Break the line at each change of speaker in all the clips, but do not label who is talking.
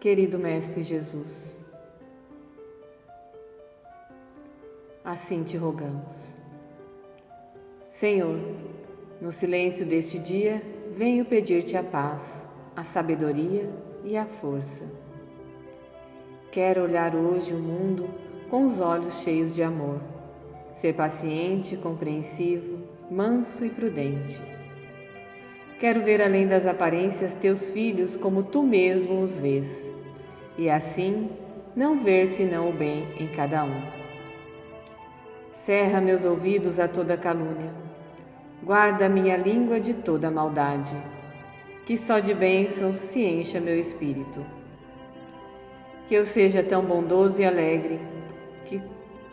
Querido Mestre Jesus, assim te rogamos. Senhor, no silêncio deste dia, venho pedir-te a paz, a sabedoria e a força. Quero olhar hoje o mundo com os olhos cheios de amor, ser paciente, compreensivo, manso e prudente. Quero ver além das aparências teus filhos como tu mesmo os vês, e assim não ver senão o bem em cada um. Cerra meus ouvidos a toda calúnia, guarda minha língua de toda maldade, que só de bênçãos se encha meu espírito. Que eu seja tão bondoso e alegre, que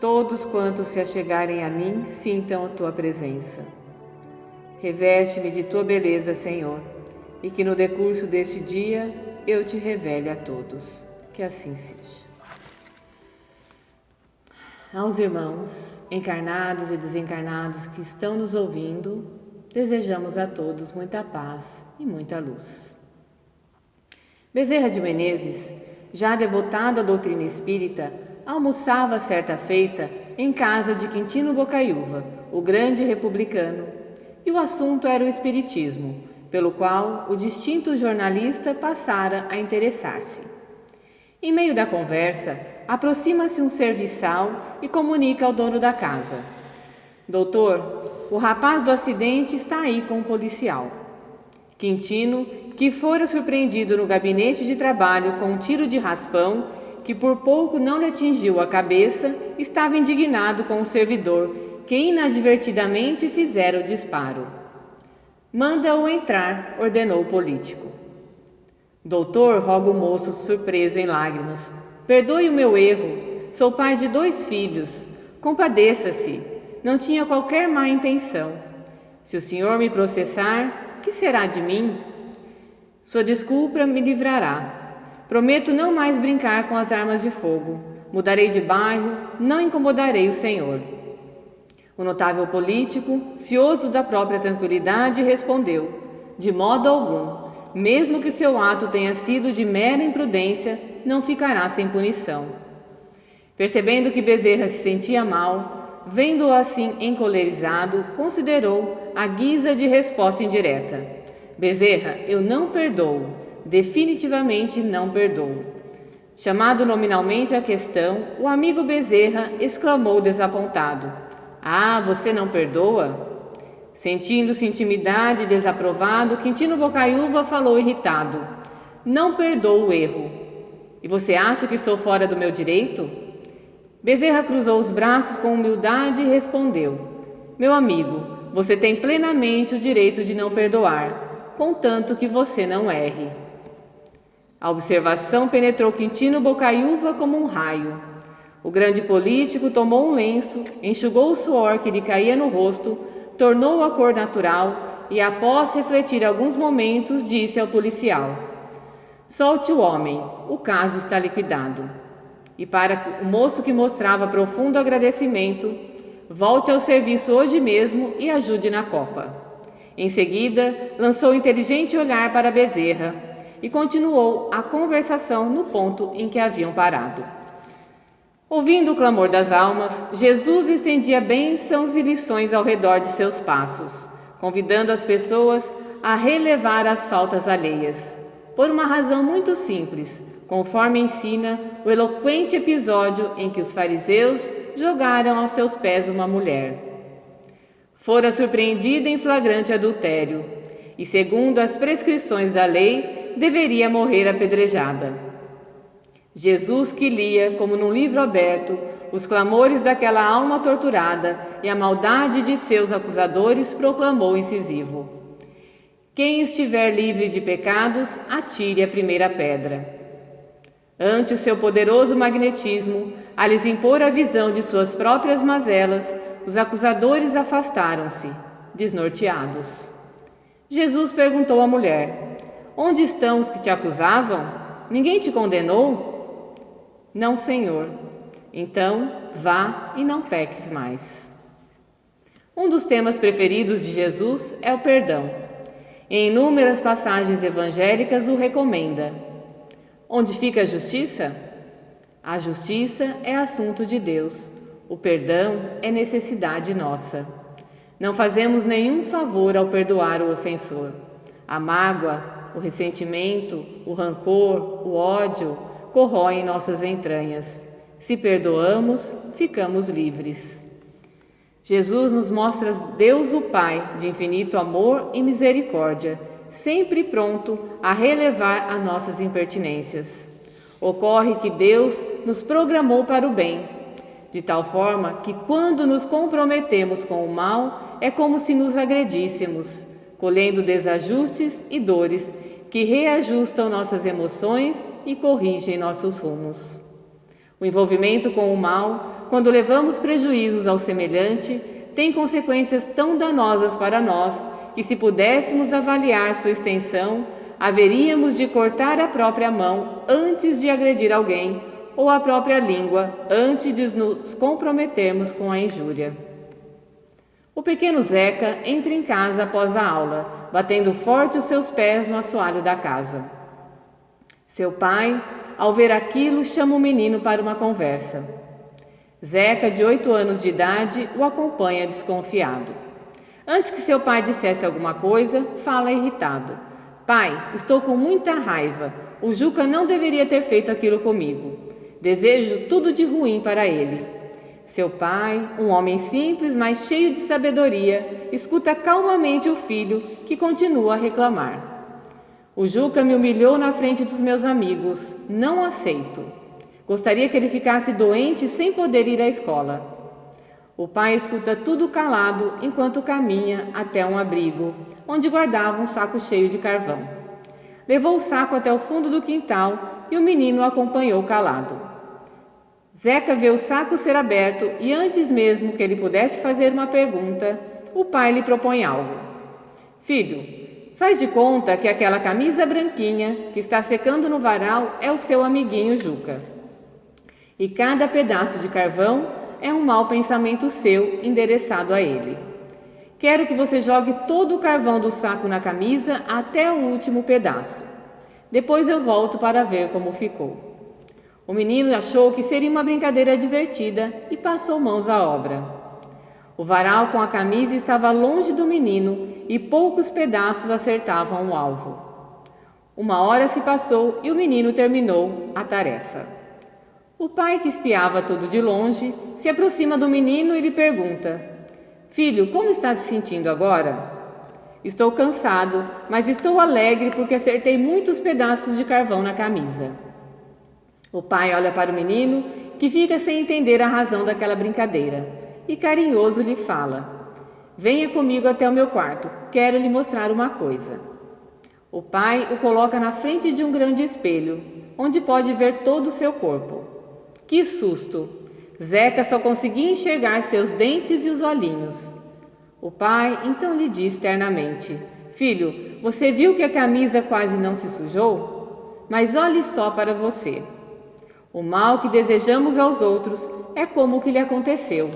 todos quantos se achegarem a mim sintam a tua presença. Reveste-me de tua beleza, Senhor, e que no decurso deste dia eu te revele a todos. Que assim seja. Aos irmãos, encarnados e desencarnados que estão nos ouvindo, desejamos a todos muita paz e muita luz. Bezerra de Menezes, já devotado à doutrina espírita, almoçava certa feita em casa de Quintino Bocaiúva, o grande republicano, e o assunto era o espiritismo, pelo qual o distinto jornalista passara a interessar-se. Em meio da conversa, aproxima-se um serviçal e comunica ao dono da casa: Doutor, o rapaz do acidente está aí com o policial. Quintino, que fora surpreendido no gabinete de trabalho com um tiro de raspão, que por pouco não lhe atingiu a cabeça, estava indignado com o servidor, que inadvertidamente fizera o disparo. Manda-o entrar, ordenou o político. Doutor, roga o moço surpreso em lágrimas, perdoe o meu erro, sou pai de 2 filhos, compadeça-se, não tinha qualquer má intenção. Se o senhor me processar, que será de mim? Sua desculpa me livrará. Prometo não mais brincar com as armas de fogo, mudarei de bairro, não incomodarei o senhor. O notável político, cioso da própria tranquilidade, respondeu: de modo algum. Mesmo que seu ato tenha sido de mera imprudência, não ficará sem punição. Percebendo que Bezerra se sentia mal, vendo-o assim encolerizado, considerou a guisa de resposta indireta: Bezerra, eu não perdoo, definitivamente não perdoo. Chamado nominalmente à questão, o amigo Bezerra exclamou desapontado: Ah, você não perdoa? Sentindo-se intimidado e desaprovado, Quintino Bocaiúva falou irritado: Não perdoo o erro. E você acha que estou fora do meu direito? Bezerra cruzou os braços com humildade e respondeu: Meu amigo, você tem plenamente o direito de não perdoar, contanto que você não erre. A observação penetrou Quintino Bocaiúva como um raio. O grande político tomou um lenço, enxugou o suor que lhe caía no rosto, tornou a cor natural e, após refletir alguns momentos, disse ao policial: Solte o homem, o caso está liquidado. E para o moço, que mostrava profundo agradecimento: Volte ao serviço hoje mesmo e ajude na copa. Em seguida, lançou um inteligente olhar para Bezerra e continuou a conversação no ponto em que haviam parado. Ouvindo o clamor das almas, Jesus estendia bênçãos e lições ao redor de seus passos, convidando as pessoas a relevar as faltas alheias, por uma razão muito simples, conforme ensina o eloquente episódio em que os fariseus jogaram aos seus pés uma mulher. Fora surpreendida em flagrante adultério, e segundo as prescrições da lei, deveria morrer apedrejada. Jesus, que lia, como num livro aberto, os clamores daquela alma torturada e a maldade de seus acusadores, proclamou incisivo: Quem estiver livre de pecados, atire a primeira pedra. Ante o seu poderoso magnetismo, a lhes impor a visão de suas próprias mazelas, os acusadores afastaram-se, desnorteados. Jesus perguntou à mulher: Onde estão os que te acusavam? Ninguém te condenou? Não, Senhor. Então, vá e não peques mais. Um dos temas preferidos de Jesus é o perdão. Em inúmeras passagens evangélicas o recomenda. Onde fica a justiça? A justiça é assunto de Deus. O perdão é necessidade nossa. Não fazemos nenhum favor ao perdoar o ofensor. A mágoa, o ressentimento, o rancor, o ódio corroem nossas entranhas. Se perdoamos, ficamos livres. Jesus nos mostra Deus o Pai, de infinito amor e misericórdia, sempre pronto a relevar as nossas impertinências. Ocorre que Deus nos programou para o bem, de tal forma que quando nos comprometemos com o mal, é como se nos agredíssemos, colhendo desajustes e dores que reajustam nossas emoções e corrigem nossos rumos. O envolvimento com o mal, quando levamos prejuízos ao semelhante, tem consequências tão danosas para nós que, se pudéssemos avaliar sua extensão, haveríamos de cortar a própria mão antes de agredir alguém, ou a própria língua antes de nos comprometermos com a injúria. O pequeno Zeca entra em casa após a aula, batendo forte os seus pés no assoalho da casa. Seu pai, ao ver aquilo, chama o menino para uma conversa. Zeca, de 8 anos de idade, o acompanha desconfiado. Antes que seu pai dissesse alguma coisa, fala irritado. Pai, estou com muita raiva. O Juca não deveria ter feito aquilo comigo. Desejo tudo de ruim para ele. Seu pai, um homem simples, mas cheio de sabedoria, escuta calmamente o filho, que continua a reclamar. O Juca me humilhou na frente dos meus amigos. Não aceito. Gostaria que ele ficasse doente sem poder ir à escola. O pai escuta tudo calado enquanto caminha até um abrigo, onde guardava um saco cheio de carvão. Levou o saco até o fundo do quintal e o menino o acompanhou calado. Zeca vê o saco ser aberto e, antes mesmo que ele pudesse fazer uma pergunta, o pai lhe propõe algo. Filho, faz de conta que aquela camisa branquinha que está secando no varal é o seu amiguinho Juca. E cada pedaço de carvão é um mau pensamento seu endereçado a ele. Quero que você jogue todo o carvão do saco na camisa até o último pedaço. Depois eu volto para ver como ficou. O menino achou que seria uma brincadeira divertida e passou mãos à obra. O varal com a camisa estava longe do menino e poucos pedaços acertavam o alvo. 1 hora se passou e o menino terminou a tarefa. O pai, que espiava tudo de longe, se aproxima do menino e lhe pergunta: Filho, como está se sentindo agora? Estou cansado, mas estou alegre porque acertei muitos pedaços de carvão na camisa. O pai olha para o menino, que fica sem entender a razão daquela brincadeira, e carinhoso lhe fala: Venha comigo até o meu quarto, quero lhe mostrar uma coisa. O pai o coloca na frente de um grande espelho, onde pode ver todo o seu corpo. Que susto! Zeca só conseguia enxergar seus dentes e os olhinhos. O pai então lhe diz ternamente: Filho, você viu que a camisa quase não se sujou? Mas olhe só para você. O mal que desejamos aos outros é como o que lhe aconteceu.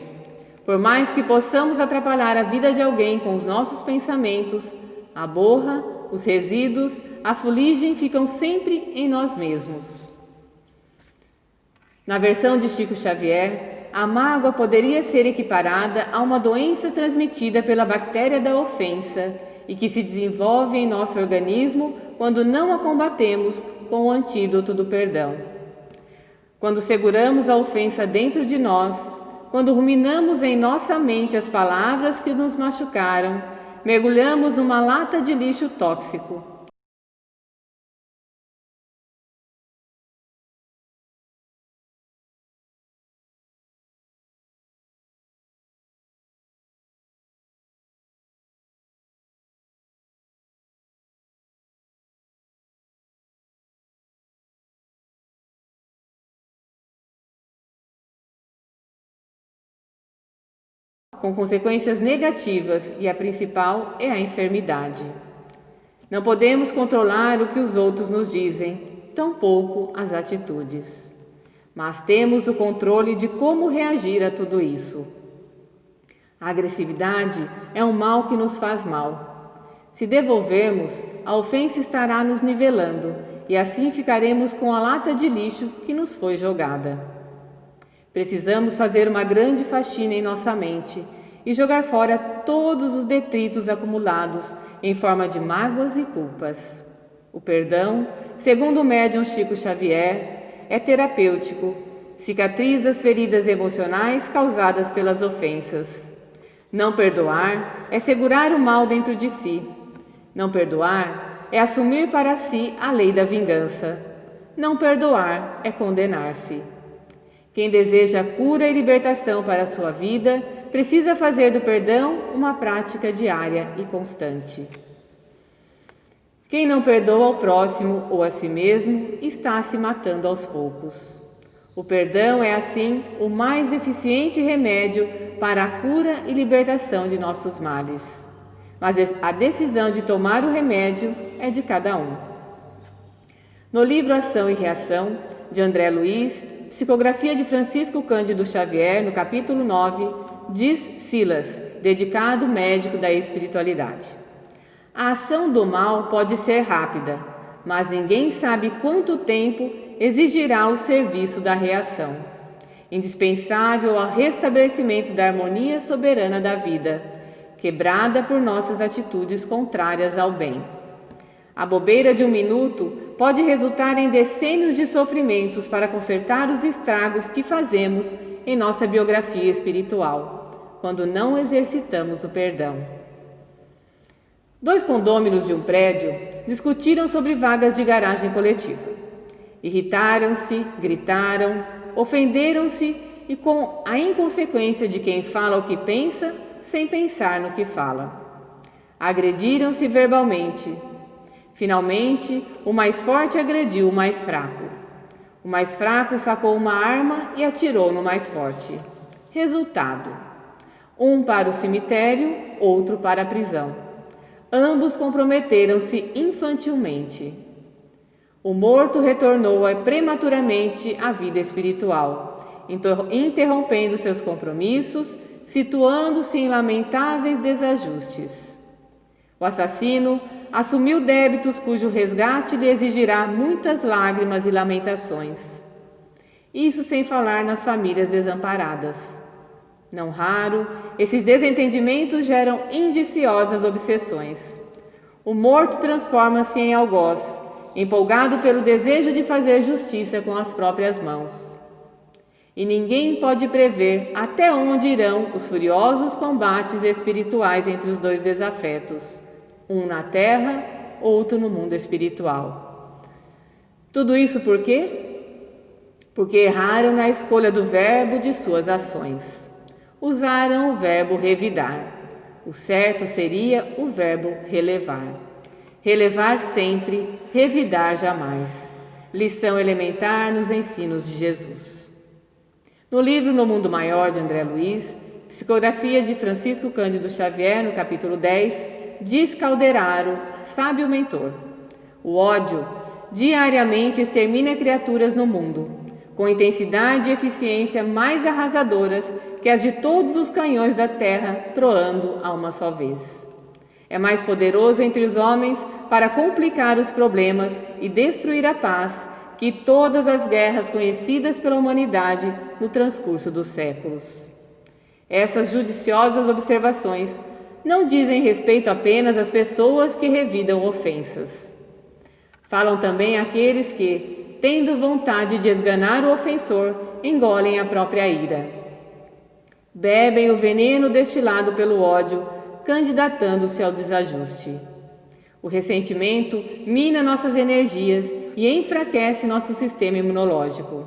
Por mais que possamos atrapalhar a vida de alguém com os nossos pensamentos, a borra, os resíduos, a fuligem ficam sempre em nós mesmos. Na versão de Chico Xavier, a mágoa poderia ser equiparada a uma doença transmitida pela bactéria da ofensa e que se desenvolve em nosso organismo quando não a combatemos com o antídoto do perdão. Quando seguramos a ofensa dentro de nós, quando ruminamos em nossa mente as palavras que nos machucaram, mergulhamos numa lata de lixo tóxico. Com consequências negativas, e a principal é a enfermidade. Não podemos controlar o que os outros nos dizem, tampouco as atitudes. Mas temos o controle de como reagir a tudo isso. A agressividade é um mal que nos faz mal. Se devolvermos, a ofensa estará nos nivelando e assim ficaremos com a lata de lixo que nos foi jogada. Precisamos fazer uma grande faxina em nossa mente e jogar fora todos os detritos acumulados em forma de mágoas e culpas. O perdão, segundo o médium Chico Xavier, é terapêutico, cicatriza as feridas emocionais causadas pelas ofensas. Não perdoar é segurar o mal dentro de si. Não perdoar é assumir para si a lei da vingança. Não perdoar é condenar-se. Quem deseja cura e libertação para a sua vida precisa fazer do perdão uma prática diária e constante. Quem não perdoa ao próximo ou a si mesmo está se matando aos poucos. O perdão é, assim, o mais eficiente remédio para a cura e libertação de nossos males. Mas a decisão de tomar o remédio é de cada um. No livro Ação e Reação, de André Luiz, psicografia de Francisco Cândido Xavier, no capítulo 9, diz Silas, dedicado médico da espiritualidade: a ação do mal pode ser rápida, mas ninguém sabe quanto tempo exigirá o serviço da reação, indispensável ao restabelecimento da harmonia soberana da vida, quebrada por nossas atitudes contrárias ao bem. A bobeira de um minuto pode resultar em decênios de sofrimentos para consertar os estragos que fazemos em nossa biografia espiritual, quando não exercitamos o perdão. 2 condôminos de um prédio discutiram sobre vagas de garagem coletiva. Irritaram-se, gritaram, ofenderam-se e com a inconsequência de quem fala o que pensa sem pensar no que fala. Agrediram-se verbalmente. Finalmente, o mais forte agrediu o mais fraco. O mais fraco sacou uma arma e atirou no mais forte. Resultado: um para o cemitério, outro para a prisão. Ambos comprometeram-se infantilmente. O morto retornou prematuramente à vida espiritual, interrompendo seus compromissos, situando-se em lamentáveis desajustes. O assassino assumiu débitos cujo resgate lhe exigirá muitas lágrimas e lamentações. Isso sem falar nas famílias desamparadas. Não raro, esses desentendimentos geram indiciosas obsessões. O morto transforma-se em algoz, empolgado pelo desejo de fazer justiça com as próprias mãos. E ninguém pode prever até onde irão os furiosos combates espirituais entre os dois desafetos, um na terra, outro no mundo espiritual. Tudo isso por quê? Porque erraram na escolha do verbo de suas ações. Usaram o verbo revidar. O certo seria o verbo relevar. Relevar sempre, revidar jamais. Lição elementar nos ensinos de Jesus. No livro No Mundo Maior, de André Luiz, psicografia de Francisco Cândido Xavier, no capítulo 10, diz Calderaro, sábio mentor: o ódio diariamente extermina criaturas no mundo, com intensidade e eficiência mais arrasadoras que as de todos os canhões da terra troando a uma só vez. É mais poderoso entre os homens para complicar os problemas e destruir a paz que todas as guerras conhecidas pela humanidade no transcurso dos séculos. Essas judiciosas observações não dizem respeito apenas às pessoas que revidam ofensas. Falam também àqueles que, tendo vontade de esganar o ofensor, engolem a própria ira. Bebem o veneno destilado pelo ódio, candidatando-se ao desajuste. O ressentimento mina nossas energias e enfraquece nosso sistema imunológico.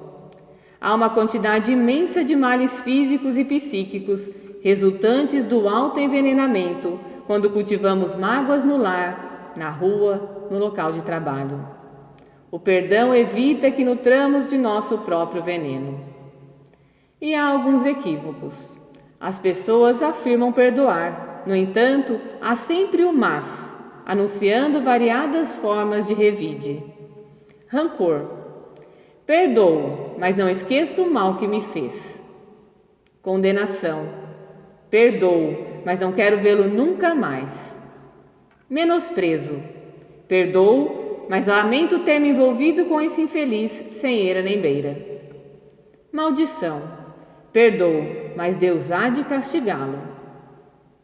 Há uma quantidade imensa de males físicos e psíquicos resultantes do autoenvenenamento quando cultivamos mágoas no lar, na rua, no local de trabalho. O perdão evita que nutramos de nosso próprio veneno. E há alguns equívocos. As pessoas afirmam perdoar, no entanto, há sempre o mas, anunciando variadas formas de revide. Rancor. Perdoo, mas não esqueço o mal que me fez. Condenação. Perdoo, mas não quero vê-lo nunca mais. Menosprezo. Perdoo, mas lamento ter me envolvido com esse infeliz sem eira nem beira. Maldição. Perdoo, mas Deus há de castigá-lo.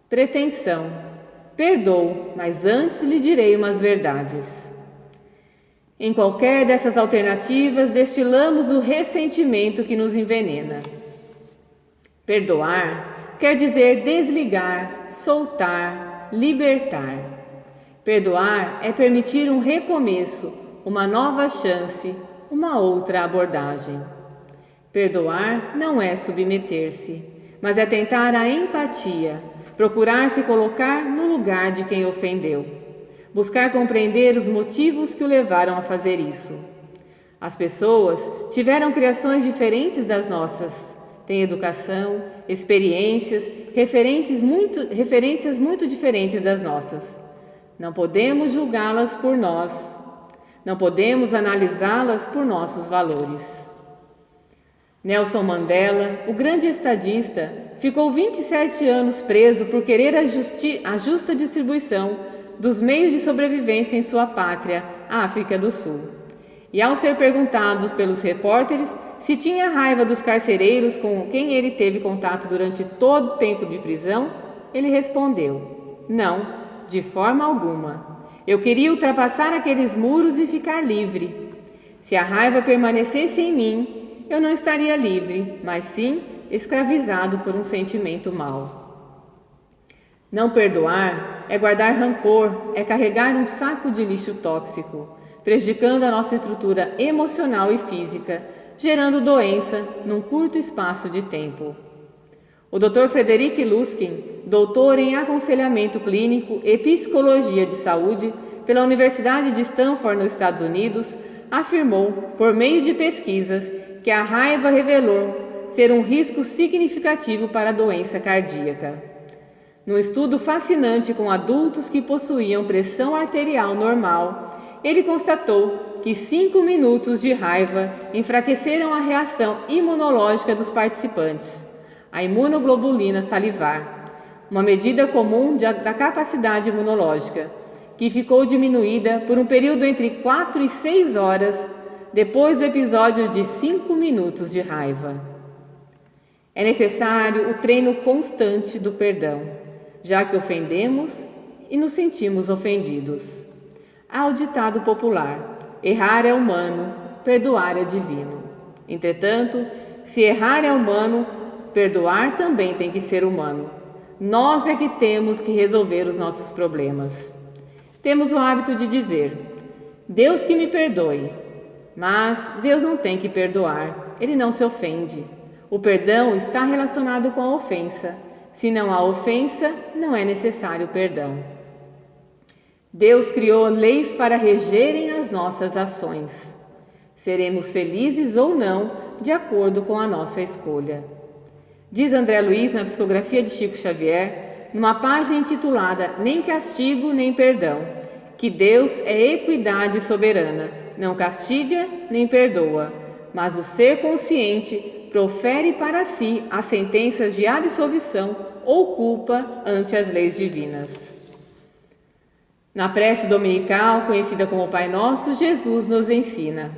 Pretensão. Perdoo, mas antes lhe direi umas verdades. Em qualquer dessas alternativas, destilamos o ressentimento que nos envenena. Perdoar quer dizer desligar, soltar, libertar. Perdoar é permitir um recomeço, uma nova chance, uma outra abordagem. Perdoar não é submeter-se, mas é tentar a empatia, procurar se colocar no lugar de quem ofendeu, buscar compreender os motivos que o levaram a fazer isso. As pessoas tiveram criações diferentes das nossas, têm educação, experiências, referências muito diferentes das nossas. Não podemos julgá-las por nós, não podemos analisá-las por nossos valores. Nelson Mandela, o grande estadista, ficou 27 anos preso por querer a justa distribuição dos meios de sobrevivência em sua pátria, a África do Sul. E ao ser perguntado pelos repórteres se tinha raiva dos carcereiros com quem ele teve contato durante todo o tempo de prisão, ele respondeu: não, de forma alguma. Eu queria ultrapassar aqueles muros e ficar livre. Se a raiva permanecesse em mim, eu não estaria livre, mas sim escravizado por um sentimento mau. Não perdoar é guardar rancor, é carregar um saco de lixo tóxico, prejudicando a nossa estrutura emocional e física, gerando doença num curto espaço de tempo. O Dr. Frederic Luskin, doutor em aconselhamento clínico e psicologia de saúde pela Universidade de Stanford, nos Estados Unidos, afirmou, por meio de pesquisas, que a raiva revelou ser um risco significativo para a doença cardíaca. Num estudo fascinante com adultos que possuíam pressão arterial normal, ele constatou que 5 minutos de raiva enfraqueceram a reação imunológica dos participantes, a imunoglobulina salivar, uma medida comum da capacidade imunológica, que ficou diminuída por um período entre 4 e 6 horas depois do episódio de 5 minutos de raiva. É necessário o treino constante do perdão, já que ofendemos e nos sentimos ofendidos. Há o ditado popular: errar é humano, perdoar é divino. Entretanto, se errar é humano, perdoar também tem que ser humano. Nós é que temos que resolver os nossos problemas. Temos o hábito de dizer: Deus que me perdoe. Mas Deus não tem que perdoar, Ele não se ofende. O perdão está relacionado com a ofensa. Se não há ofensa, não é necessário perdão. Deus criou leis para regerem as nossas ações. Seremos felizes ou não, de acordo com a nossa escolha. Diz André Luiz na psicografia de Chico Xavier, numa página intitulada Nem Castigo nem Perdão, que Deus é equidade soberana, não castiga nem perdoa, mas o ser consciente profere para si as sentenças de absolvição ou culpa ante as leis divinas. Na prece dominical, conhecida como Pai Nosso, Jesus nos ensina: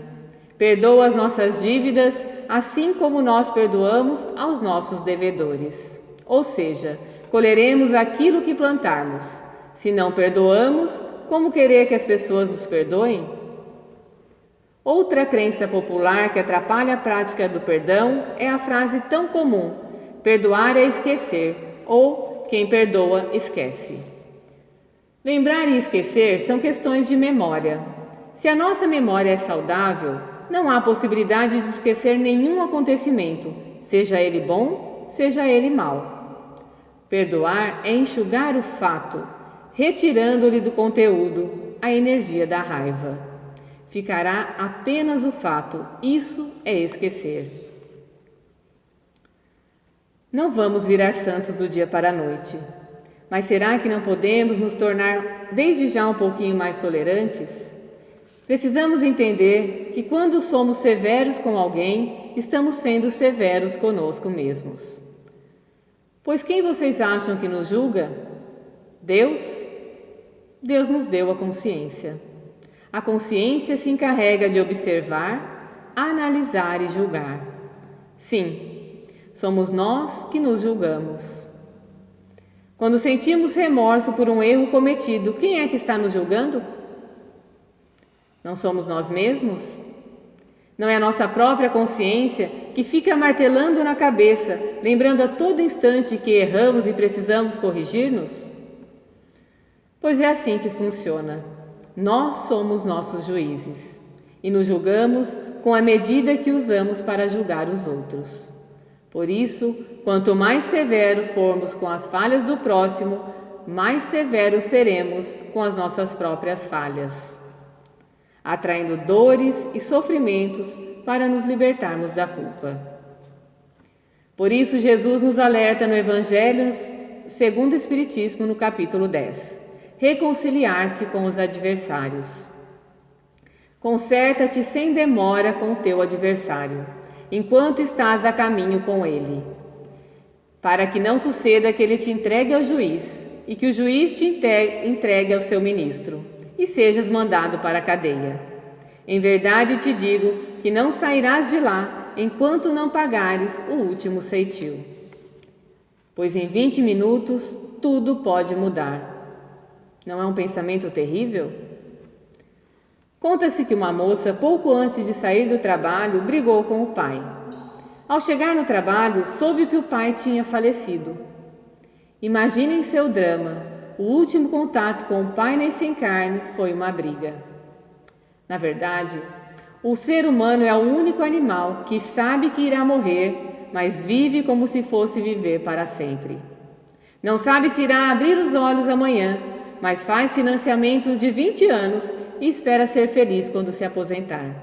perdoa as nossas dívidas, assim como nós perdoamos aos nossos devedores. Ou seja, colheremos aquilo que plantarmos. Se não perdoamos, como querer que as pessoas nos perdoem? Outra crença popular que atrapalha a prática do perdão é a frase tão comum: perdoar é esquecer, ou quem perdoa esquece. Lembrar e esquecer são questões de memória. Se a nossa memória é saudável, não há possibilidade de esquecer nenhum acontecimento, seja ele bom, seja ele mau. Perdoar é enxugar o fato, retirando-lhe do conteúdo a energia da raiva. Ficará apenas o fato, isso é esquecer. Não vamos virar santos do dia para a noite, mas será que não podemos nos tornar desde já um pouquinho mais tolerantes? Precisamos entender que quando somos severos com alguém, estamos sendo severos conosco mesmos. Pois quem vocês acham que nos julga? Deus? Deus nos deu a consciência. A consciência se encarrega de observar, analisar e julgar. Sim, somos nós que nos julgamos. Quando sentimos remorso por um erro cometido, quem é que está nos julgando? Não somos nós mesmos? Não é a nossa própria consciência que fica martelando na cabeça, lembrando a todo instante que erramos e precisamos corrigir-nos? Pois é assim que funciona. Nós somos nossos juízes e nos julgamos com a medida que usamos para julgar os outros. Por isso, quanto mais severo formos com as falhas do próximo, mais severos seremos com as nossas próprias falhas, atraindo dores e sofrimentos para nos libertarmos da culpa. Por isso, Jesus nos alerta no Evangelho segundo o Espiritismo, no capítulo 10. Reconciliar-se com os adversários. Conserta-te sem demora com o teu adversário, enquanto estás a caminho com ele, para que não suceda que ele te entregue ao juiz e que o juiz te entregue ao seu ministro e sejas mandado para a cadeia. Em verdade te digo que não sairás de lá enquanto não pagares o último ceitil. Pois em 20 minutos tudo pode mudar. Não é um pensamento terrível? Conta-se que uma moça, pouco antes de sair do trabalho, brigou com o pai. Ao chegar no trabalho, soube que o pai tinha falecido. Imaginem seu drama. O último contato com o pai nesse encarne foi uma briga. Na verdade, o ser humano é o único animal que sabe que irá morrer, mas vive como se fosse viver para sempre. Não sabe se irá abrir os olhos amanhã, mas faz financiamentos de 20 anos e espera ser feliz quando se aposentar.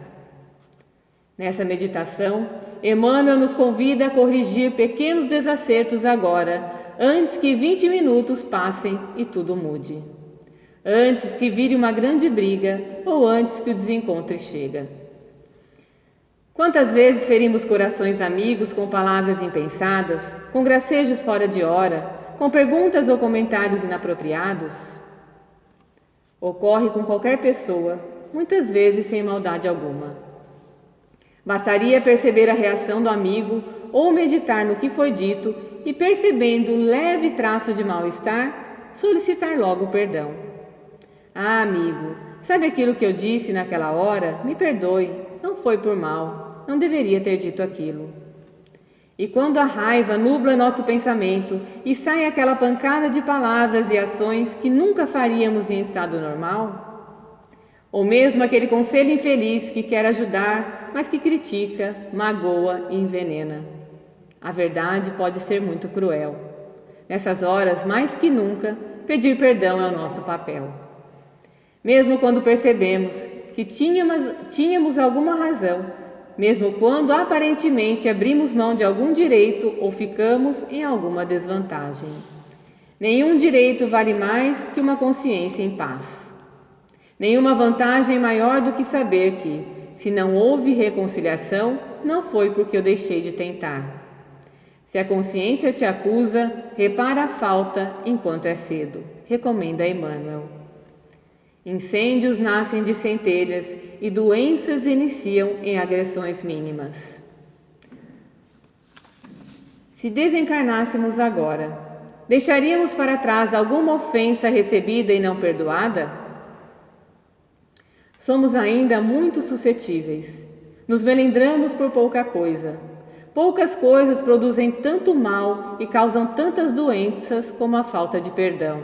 Nessa meditação, Emmanuel nos convida a corrigir pequenos desacertos agora, antes que 20 minutos passem e tudo mude. Antes que vire uma grande briga ou antes que o desencontro chegue. Quantas vezes ferimos corações amigos com palavras impensadas, com gracejos fora de hora, com perguntas ou comentários inapropriados? Ocorre com qualquer pessoa, muitas vezes sem maldade alguma. Bastaria perceber a reação do amigo ou meditar no que foi dito e, percebendo leve traço de mal-estar, solicitar logo perdão. Ah, amigo, sabe aquilo que eu disse naquela hora? Me perdoe, não foi por mal, não deveria ter dito aquilo. E quando a raiva nubla nosso pensamento e sai aquela pancada de palavras e ações que nunca faríamos em estado normal? Ou mesmo aquele conselho infeliz que quer ajudar, mas que critica, magoa e envenena. A verdade pode ser muito cruel. Nessas horas, mais que nunca, pedir perdão é o nosso papel. Mesmo quando percebemos que tínhamos alguma razão, mesmo quando aparentemente abrimos mão de algum direito ou ficamos em alguma desvantagem. Nenhum direito vale mais que uma consciência em paz. Nenhuma vantagem maior do que saber que, se não houve reconciliação, não foi porque eu deixei de tentar. Se a consciência te acusa, repara a falta enquanto é cedo, recomenda Emmanuel. Incêndios nascem de centelhas e doenças iniciam em agressões mínimas. Se desencarnássemos agora, deixaríamos para trás alguma ofensa recebida e não perdoada? Somos ainda muito suscetíveis. Nos melindramos por pouca coisa. Poucas coisas produzem tanto mal e causam tantas doenças como a falta de perdão.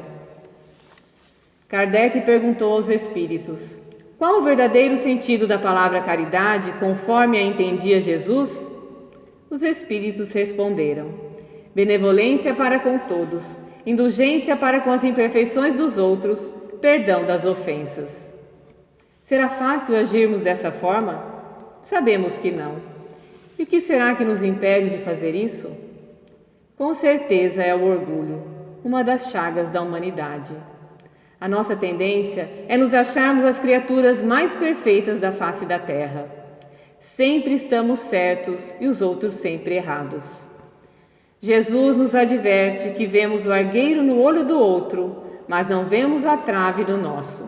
Kardec perguntou aos espíritos: qual o verdadeiro sentido da palavra caridade, conforme a entendia Jesus? Os espíritos responderam: benevolência para com todos, indulgência para com as imperfeições dos outros, perdão das ofensas. Será fácil agirmos dessa forma? Sabemos que não. E o que será que nos impede de fazer isso? Com certeza é o orgulho, uma das chagas da humanidade. A nossa tendência é nos acharmos as criaturas mais perfeitas da face da terra. Sempre estamos certos e os outros sempre errados. Jesus nos adverte que vemos o argueiro no olho do outro, mas não vemos a trave no nosso.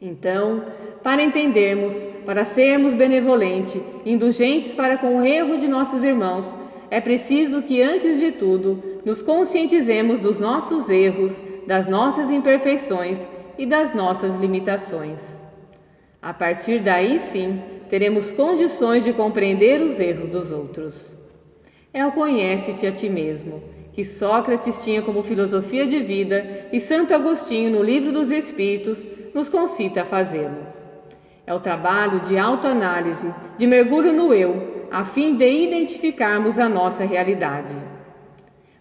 Então, para entendermos, para sermos benevolentes, indulgentes para com o erro de nossos irmãos, é preciso que, antes de tudo, nos conscientizemos dos nossos erros, das nossas imperfeições e das nossas limitações. A partir daí, sim, teremos condições de compreender os erros dos outros. É o conhece-te a ti mesmo, que Sócrates tinha como filosofia de vida e Santo Agostinho, no Livro dos Espíritos, nos concita a fazê-lo. É o trabalho de autoanálise, de mergulho no eu, a fim de identificarmos a nossa realidade.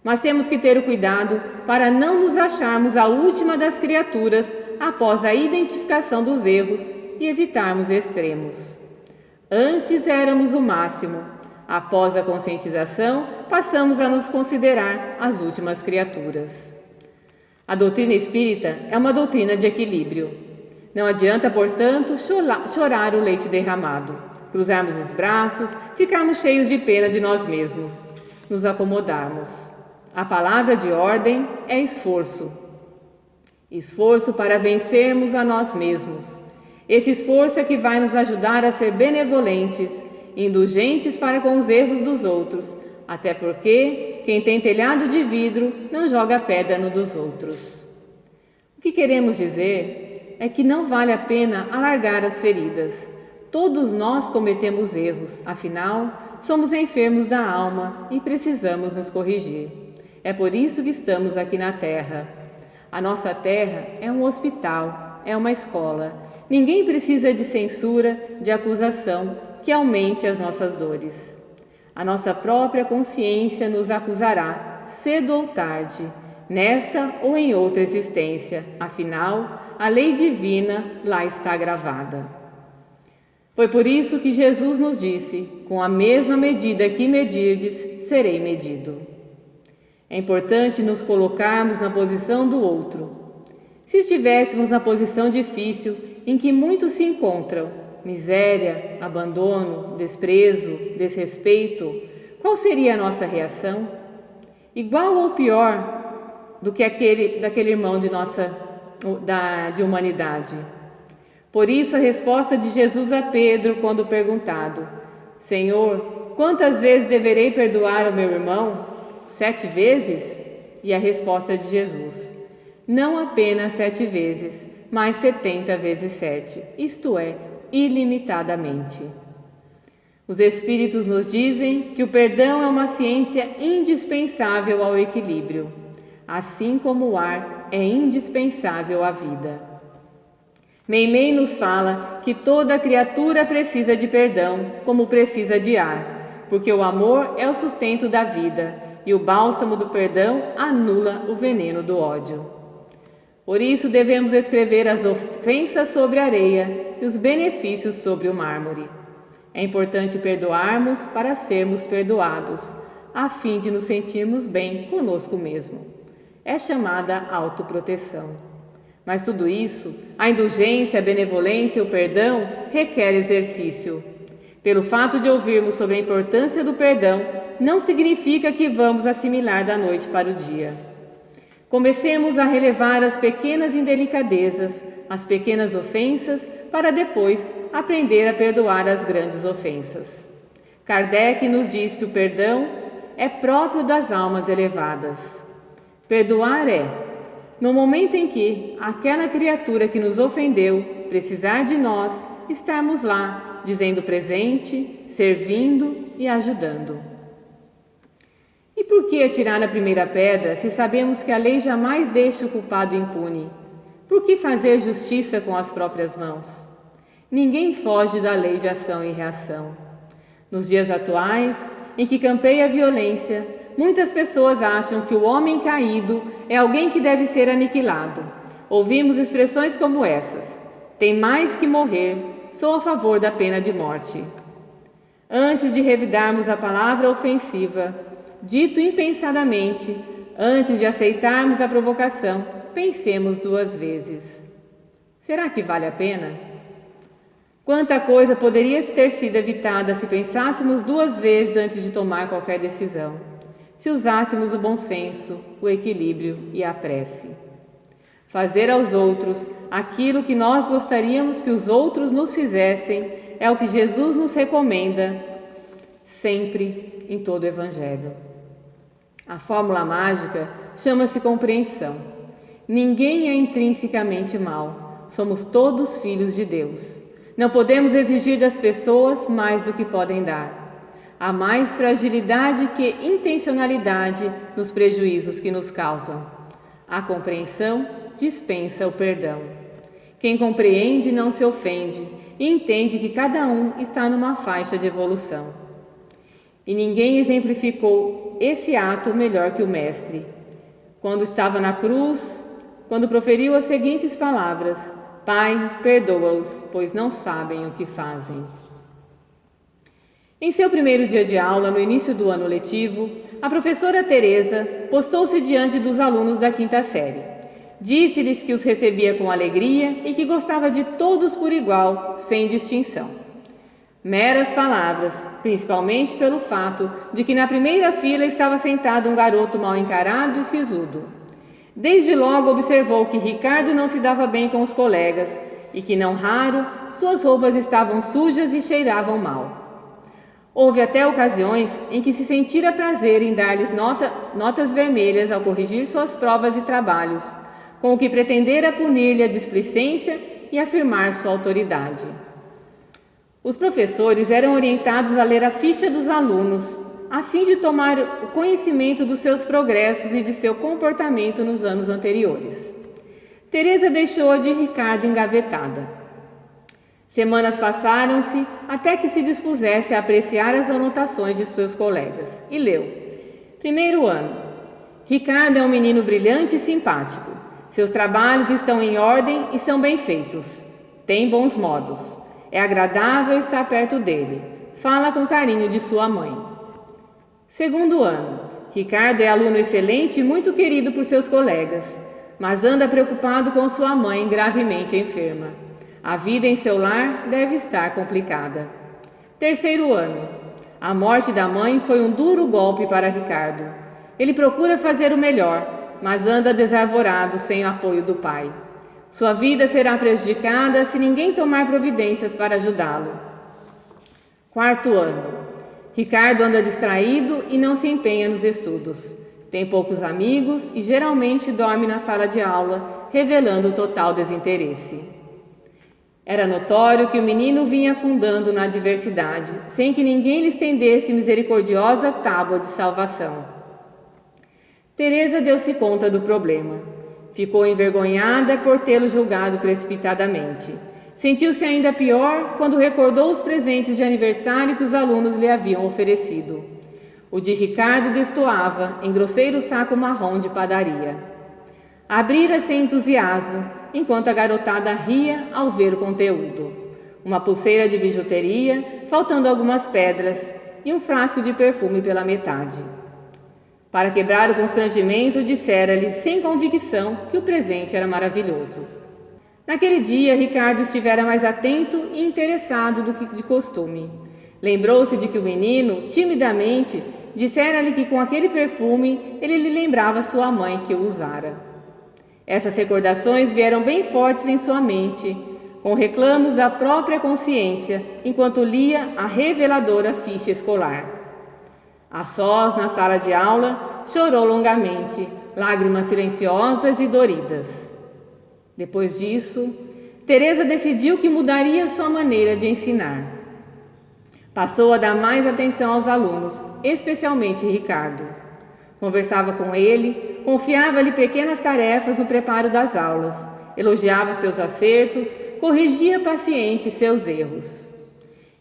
Mas temos que ter o cuidado para não nos acharmos a última das criaturas após a identificação dos erros e evitarmos extremos. Antes éramos o máximo, após a conscientização, passamos a nos considerar as últimas criaturas. A doutrina espírita é uma doutrina de equilíbrio. Não adianta, portanto, chorar o leite derramado, cruzarmos os braços, ficarmos cheios de pena de nós mesmos, nos acomodarmos. A palavra de ordem é esforço. Esforço para vencermos a nós mesmos. Esse esforço é que vai nos ajudar a ser benevolentes, indulgentes para com os erros dos outros, até porque quem tem telhado de vidro não joga pedra no dos outros. O que queremos dizer é que não vale a pena alargar as feridas. Todos nós cometemos erros, afinal, somos enfermos da alma e precisamos nos corrigir. É por isso que estamos aqui na Terra. A nossa Terra é um hospital, é uma escola. Ninguém precisa de censura, de acusação, que aumente as nossas dores. A nossa própria consciência nos acusará, cedo ou tarde, nesta ou em outra existência. Afinal, a lei divina lá está gravada. Foi por isso que Jesus nos disse: com a mesma medida que medirdes, serei medido. É importante nos colocarmos na posição do outro. Se estivéssemos na posição difícil em que muitos se encontram, miséria, abandono, desprezo, desrespeito, qual seria a nossa reação? Igual ou pior do que daquele irmão de humanidade. Por isso a resposta de Jesus a Pedro quando perguntado: Senhor, quantas vezes deverei perdoar ao meu irmão? 7 vezes? E a resposta de Jesus: não apenas 7 vezes, mas 70 vezes 7, isto é, ilimitadamente. Os Espíritos nos dizem que o perdão é uma ciência indispensável ao equilíbrio, assim como o ar é indispensável à vida. Meimei nos fala que toda criatura precisa de perdão, como precisa de ar, porque o amor é o sustento da vida e o bálsamo do perdão anula o veneno do ódio. Por isso devemos escrever as ofensas sobre a areia e os benefícios sobre o mármore. É importante perdoarmos para sermos perdoados, a fim de nos sentirmos bem conosco mesmo. É chamada autoproteção. Mas tudo isso, a indulgência, a benevolência e o perdão, requer exercício. Pelo fato de ouvirmos sobre a importância do perdão, não significa que vamos assimilar da noite para o dia. Comecemos a relevar as pequenas indelicadezas, as pequenas ofensas, para depois aprender a perdoar as grandes ofensas. Kardec nos diz que o perdão é próprio das almas elevadas. Perdoar é, no momento em que aquela criatura que nos ofendeu precisar de nós, estarmos lá, dizendo presente, servindo e ajudando. E por que atirar a primeira pedra se sabemos que a lei jamais deixa o culpado impune? Por que fazer justiça com as próprias mãos? Ninguém foge da lei de ação e reação. Nos dias atuais, em que campeia a violência, muitas pessoas acham que o homem caído é alguém que deve ser aniquilado. Ouvimos expressões como essas: tem mais que morrer, sou a favor da pena de morte. Antes de revidarmos a palavra ofensiva, dito impensadamente, antes de aceitarmos a provocação, pensemos 2 vezes. Será que vale a pena? Quanta coisa poderia ter sido evitada se pensássemos 2 vezes antes de tomar qualquer decisão, se usássemos o bom senso, o equilíbrio e a prece. Fazer aos outros aquilo que nós gostaríamos que os outros nos fizessem é o que Jesus nos recomenda sempre em todo o Evangelho. A fórmula mágica chama-se compreensão. Ninguém é intrinsecamente mau. Somos todos filhos de Deus. Não podemos exigir das pessoas mais do que podem dar. Há mais fragilidade que intencionalidade nos prejuízos que nos causam. A compreensão dispensa o perdão. Quem compreende não se ofende e entende que cada um está numa faixa de evolução. E ninguém exemplificou esse ato melhor que o Mestre. Quando estava na cruz, quando proferiu as seguintes palavras: Pai, perdoa-os, pois não sabem o que fazem. Em seu primeiro dia de aula, no início do ano letivo, a professora Teresa postou-se diante dos alunos da quinta série. Disse-lhes que os recebia com alegria e que gostava de todos por igual, sem distinção. Meras palavras, principalmente pelo fato de que na primeira fila estava sentado um garoto mal encarado e sisudo. Desde logo observou que Ricardo não se dava bem com os colegas e que, não raro, suas roupas estavam sujas e cheiravam mal. Houve até ocasiões em que se sentira prazer em dar-lhes notas vermelhas ao corrigir suas provas e trabalhos, com o que pretendera punir-lhe a displicência e afirmar sua autoridade. Os professores eram orientados a ler a ficha dos alunos, a fim de tomar o conhecimento dos seus progressos e de seu comportamento nos anos anteriores. Teresa deixou a de Ricardo engavetada. Semanas passaram-se até que se dispusesse a apreciar as anotações de seus colegas e leu. Primeiro ano. Ricardo é um menino brilhante e simpático. Seus trabalhos estão em ordem e são bem feitos. Tem bons modos. É agradável estar perto dele. Fala com carinho de sua mãe. Segundo ano. Ricardo é aluno excelente e muito querido por seus colegas, mas anda preocupado com sua mãe gravemente enferma. A vida em seu lar deve estar complicada. Terceiro ano. A morte da mãe foi um duro golpe para Ricardo. Ele procura fazer o melhor, mas anda desarvorado sem o apoio do pai. Sua vida será prejudicada se ninguém tomar providências para ajudá-lo. Quarto ano. Ricardo anda distraído e não se empenha nos estudos. Tem poucos amigos e geralmente dorme na sala de aula, revelando total desinteresse. Era notório que o menino vinha afundando na adversidade, sem que ninguém lhe estendesse misericordiosa tábua de salvação. Teresa deu-se conta do problema. Ficou envergonhada por tê-lo julgado precipitadamente. Sentiu-se ainda pior quando recordou os presentes de aniversário que os alunos lhe haviam oferecido. O de Ricardo destoava em grosseiro saco marrom de padaria. Abrira sem entusiasmo, enquanto a garotada ria ao ver o conteúdo. Uma pulseira de bijuteria, faltando algumas pedras, e um frasco de perfume pela metade. Para quebrar o constrangimento, dissera-lhe, sem convicção, que o presente era maravilhoso. Naquele dia, Ricardo estivera mais atento e interessado do que de costume. Lembrou-se de que o menino, timidamente, dissera-lhe que com aquele perfume ele lhe lembrava sua mãe que o usara. Essas recordações vieram bem fortes em sua mente, com reclamos da própria consciência, enquanto lia a reveladora ficha escolar. A sós, na sala de aula, chorou longamente, lágrimas silenciosas e doridas. Depois disso, Teresa decidiu que mudaria sua maneira de ensinar. Passou a dar mais atenção aos alunos, especialmente Ricardo. Conversava com ele, confiava-lhe pequenas tarefas no preparo das aulas, elogiava seus acertos, corrigia paciente seus erros.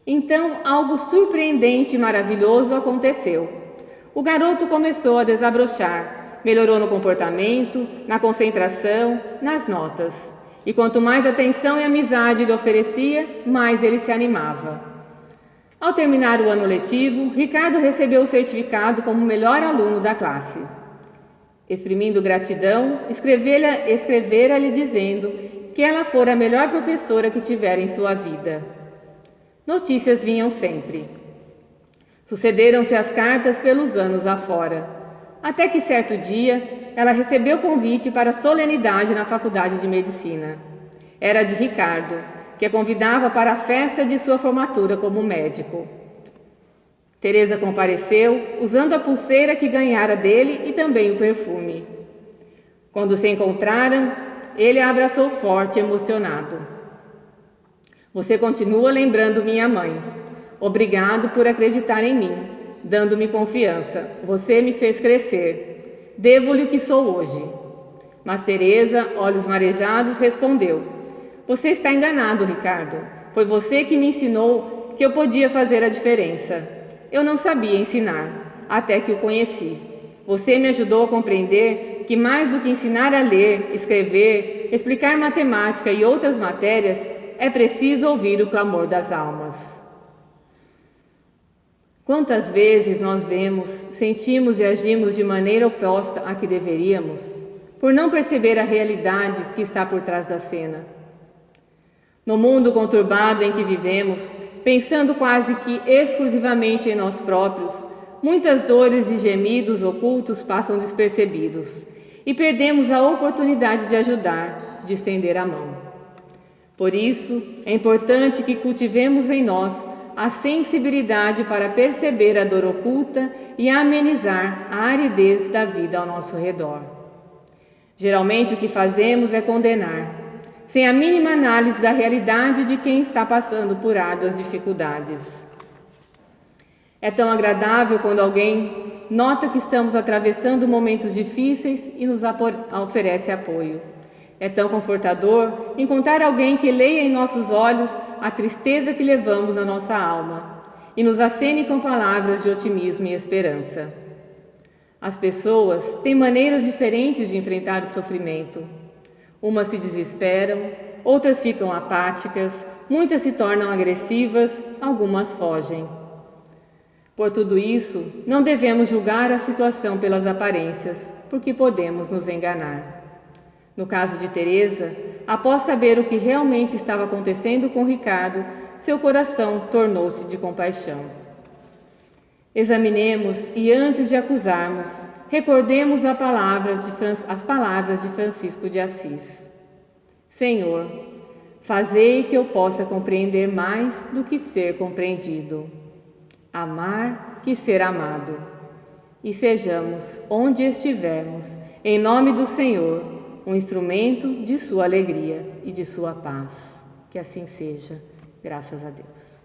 Então, algo surpreendente e maravilhoso aconteceu. O garoto começou a desabrochar, melhorou no comportamento, na concentração, nas notas. E quanto mais atenção e amizade lhe oferecia, mais ele se animava. Ao terminar o ano letivo, Ricardo recebeu o certificado como o melhor aluno da classe. Exprimindo gratidão, escrevera-lhe dizendo que ela fora a melhor professora que tivera em sua vida. Notícias vinham sempre. Sucederam-se as cartas pelos anos afora. Até que certo dia, ela recebeu convite para a solenidade na Faculdade de Medicina. Era de Ricardo, que a convidava para a festa de sua formatura como médico. Teresa compareceu, usando a pulseira que ganhara dele e também o perfume. Quando se encontraram, ele a abraçou forte e emocionado. Você continua lembrando minha mãe. Obrigado por acreditar em mim, dando-me confiança. Você me fez crescer. Devo-lhe o que sou hoje. Mas Teresa, olhos marejados, respondeu: Você está enganado, Ricardo. Foi você que me ensinou que eu podia fazer a diferença. Eu não sabia ensinar, até que o conheci. Você me ajudou a compreender que mais do que ensinar a ler, escrever, explicar matemática e outras matérias, é preciso ouvir o clamor das almas. Quantas vezes nós vemos, sentimos e agimos de maneira oposta à que deveríamos, por não perceber a realidade que está por trás da cena? No mundo conturbado em que vivemos, pensando quase que exclusivamente em nós próprios, muitas dores e gemidos ocultos passam despercebidos e perdemos a oportunidade de ajudar, de estender a mão. Por isso, é importante que cultivemos em nós a sensibilidade para perceber a dor oculta e amenizar a aridez da vida ao nosso redor. Geralmente o que fazemos é condenar, sem a mínima análise da realidade de quem está passando por árduas dificuldades. É tão agradável quando alguém nota que estamos atravessando momentos difíceis e nos oferece apoio. É tão confortador encontrar alguém que leia em nossos olhos a tristeza que levamos na nossa alma e nos acene com palavras de otimismo e esperança. As pessoas têm maneiras diferentes de enfrentar o sofrimento. Umas se desesperam, outras ficam apáticas, muitas se tornam agressivas, algumas fogem. Por tudo isso, não devemos julgar a situação pelas aparências, porque podemos nos enganar. No caso de Teresa, após saber o que realmente estava acontecendo com Ricardo, seu coração tornou-se de compaixão. Examinemos e, antes de acusarmos, recordemos as palavras de Francisco de Assis. Senhor, fazei que eu possa compreender mais do que ser compreendido, amar que ser amado, e sejamos, onde estivermos, em nome do Senhor, um instrumento de sua alegria e de sua paz. Que assim seja, graças a Deus.